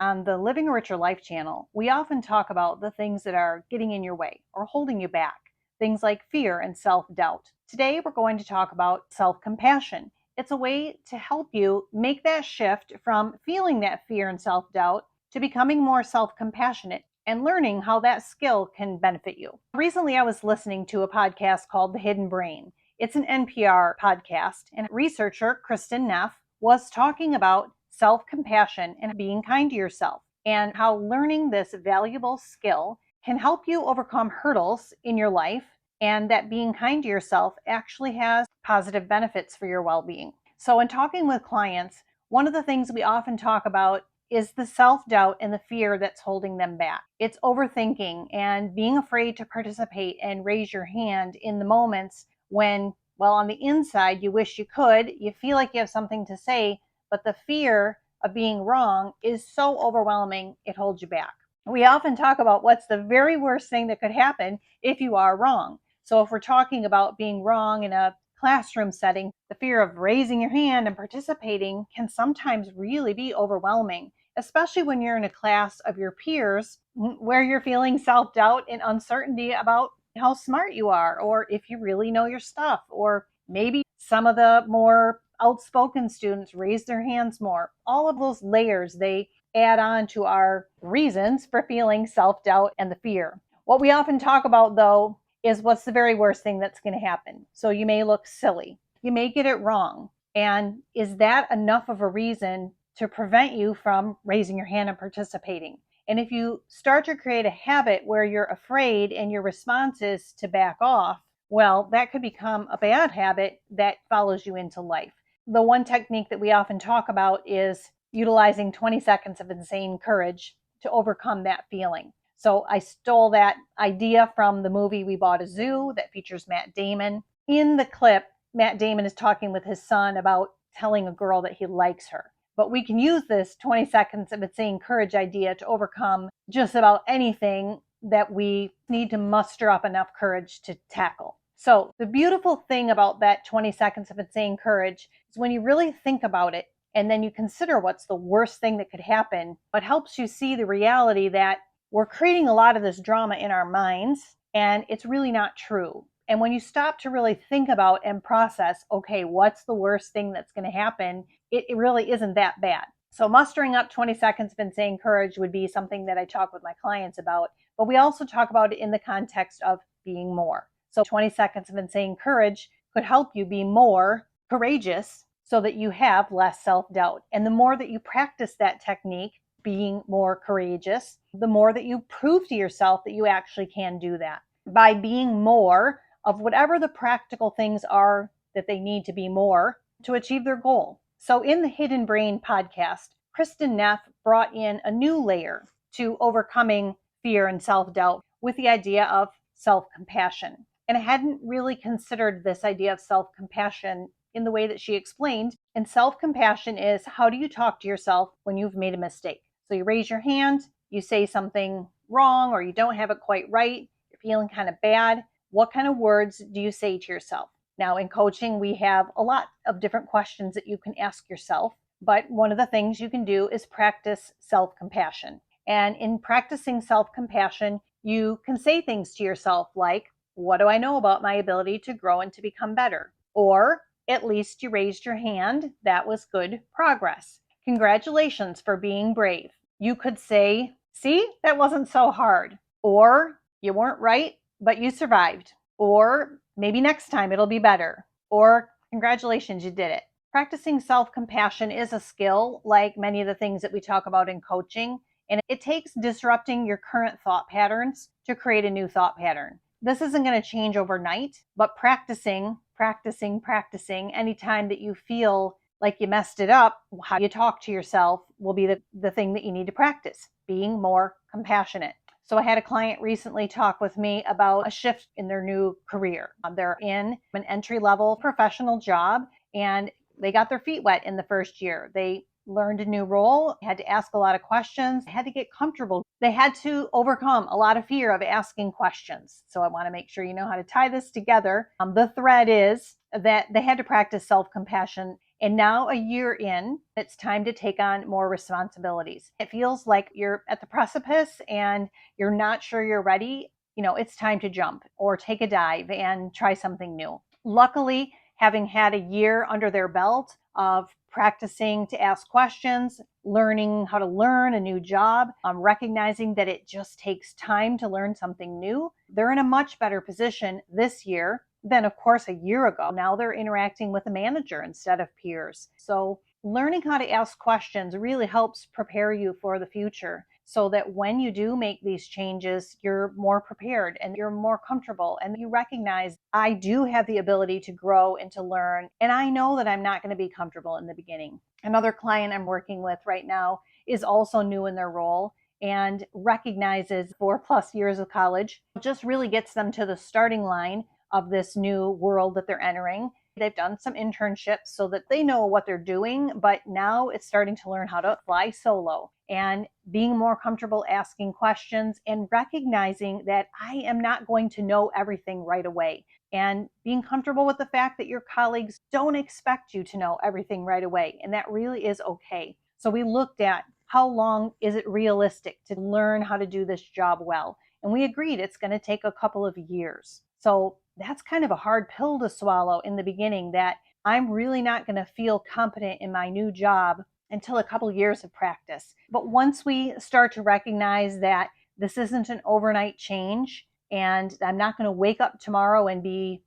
On the Living a Richer Life channel, we often talk about the things that are getting in your way or holding you back, things like fear and self-doubt. Today, we're going to talk about self-compassion. It's a way to help you make that shift from feeling that fear and self-doubt to becoming more self-compassionate and learning how that skill can benefit you. Recently, I was listening to a podcast called The Hidden Brain. It's an NPR podcast, and researcher Kristen Neff was talking about self-compassion and being kind to yourself, and how learning this valuable skill can help you overcome hurdles in your life, and that being kind to yourself actually has positive benefits for your well-being. So in talking with clients, one of the things we often talk about is the self-doubt and the fear that's holding them back. It's overthinking and being afraid to participate and raise your hand in the moments when, well, on the inside, you wish you could, you feel like you have something to say, but the fear of being wrong is so overwhelming, it holds you back. We often talk about what's the very worst thing that could happen if you are wrong. So if we're talking about being wrong in a classroom setting, the fear of raising your hand and participating can sometimes really be overwhelming, especially when you're in a class of your peers where you're feeling self-doubt and uncertainty about how smart you are, or if you really know your stuff, or maybe some of the more outspoken students raise their hands more. All of those layers, they add on to our reasons for feeling self-doubt and the fear. What we often talk about, though, is what's the very worst thing that's going to happen. So you may look silly. You may get it wrong. And is that enough of a reason to prevent you from raising your hand and participating? And if you start to create a habit where you're afraid and your response is to back off, well, that could become a bad habit that follows you into life. The one technique that we often talk about is utilizing 20 seconds of insane courage to overcome that feeling. So I stole that idea from the movie We Bought a Zoo that features Matt Damon. In the clip, Matt Damon is talking with his son about telling a girl that he likes her. But we can use this 20 seconds of insane courage idea to overcome just about anything that we need to muster up enough courage to tackle. So the beautiful thing about that 20 seconds of insane courage is when you really think about it and then you consider what's the worst thing that could happen, it helps you see the reality that we're creating a lot of this drama in our minds and it's really not true. And when you stop to really think about and process, okay, what's the worst thing that's going to happen? It really isn't that bad. So mustering up 20 seconds of insane courage would be something that I talk with my clients about, but we also talk about it in the context of being more. So 20 seconds of insane courage could help you be more courageous so that you have less self-doubt. And the more that you practice that technique, being more courageous, the more that you prove to yourself that you actually can do that. By being more of whatever the practical things are that they need to be more to achieve their goal. So in the Hidden Brain podcast, Kristen Neff brought in a new layer to overcoming fear and self-doubt with the idea of self-compassion. And I hadn't really considered this idea of self-compassion in the way that she explained. And self-compassion is, how do you talk to yourself when you've made a mistake? So you raise your hand, you say something wrong, or you don't have it quite right, you're feeling kind of bad. What kind of words do you say to yourself? Now, in coaching, we have a lot of different questions that you can ask yourself, but one of the things you can do is practice self-compassion. And in practicing self-compassion, you can say things to yourself like, what do I know about my ability to grow and to become better? Or, at least you raised your hand. That was good progress. Congratulations for being brave. You could say, see, that wasn't so hard. Or, you weren't right, but you survived. Or, maybe next time it'll be better. Or, congratulations, you did it. Practicing self-compassion is a skill like many of the things that we talk about in coaching, and it takes disrupting your current thought patterns to create a new thought pattern. This isn't going to change overnight, but practicing anytime that you feel like you messed it up, how you talk to yourself will be the thing that you need to practice, being more compassionate. So I had a client recently talk with me about a shift in their new career. They're in an entry-level professional job and they got their feet wet in the first year. They learned a new role, had to ask a lot of questions, had to get comfortable. They had to overcome a lot of fear of asking questions. So I want to make sure you know how to tie this together. The thread is that they had to practice self-compassion And now, a year in, it's time to take on more responsibilities. It feels like you're at the precipice and you're not sure you're ready. It's time to jump or take a dive and try something new. Luckily, having had a year under their belt of practicing to ask questions, learning how to learn a new job, recognizing that it just takes time to learn something new, they're in a much better position this year than, of course, a year ago. Now they're interacting with a manager instead of peers. So learning how to ask questions really helps prepare you for the future so that when you do make these changes, you're more prepared and you're more comfortable and you recognize I do have the ability to grow and to learn. And I know that I'm not going to be comfortable in the beginning. Another client I'm working with right now is also new in their role and recognizes 4+ years of college just really gets them to the starting line of this new world that they're entering. They've done some internships so that they know what they're doing, but now it's starting to learn how to fly solo and being more comfortable asking questions and recognizing that I am not going to know everything right away. And being comfortable with the fact that your colleagues don't expect you to know everything right away. And that really is okay. So we looked at how long is it realistic to learn how to do this job well? And we agreed it's going to take a couple of years. So that's kind of a hard pill to swallow in the beginning, that I'm really not going to feel competent in my new job until a couple of years of practice. But once we start to recognize that this isn't an overnight change, and I'm not going to wake up tomorrow and be,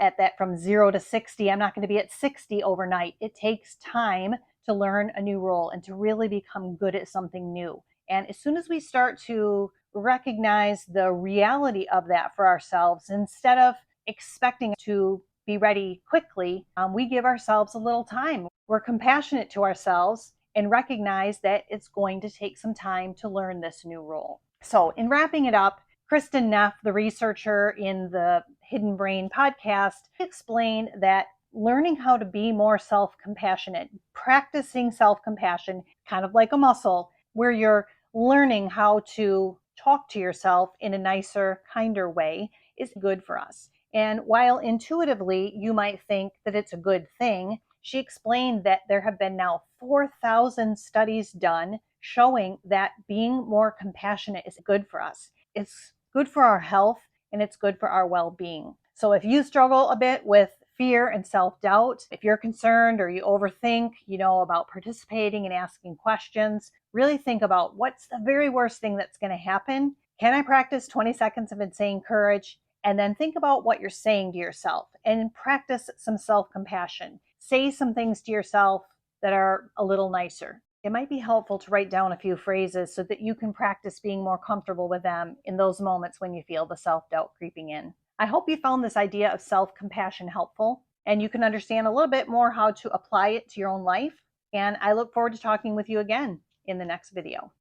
at that from 0 to 60, I'm not going to be at 60 overnight. It takes time to learn a new role and to really become good at something new. And as soon as we start to recognize the reality of that for ourselves, instead of expecting to be ready quickly, we give ourselves a little time. We're compassionate to ourselves and recognize that it's going to take some time to learn this new role. So, in wrapping it up, Kristen Neff, the researcher in the Hidden Brain podcast, explained that learning how to be more self-compassionate, practicing self-compassion, kind of like a muscle, where you're learning how to talk to yourself in a nicer, kinder way, is good for us. And while intuitively you might think that it's a good thing, she explained that there have been now 4,000 studies done showing that being more compassionate is good for us. It's good for our health and it's good for our well-being. So if you struggle a bit with fear and self-doubt, if you're concerned or you overthink, about participating and asking questions, really think about what's the very worst thing that's going to happen. Can I practice 20 seconds of insane courage? And then think about what you're saying to yourself and practice some self-compassion. Say some things to yourself that are a little nicer. It might be helpful to write down a few phrases so that you can practice being more comfortable with them in those moments when you feel the self-doubt creeping in. I hope you found this idea of self-compassion helpful and you can understand a little bit more how to apply it to your own life. And I look forward to talking with you again in the next video.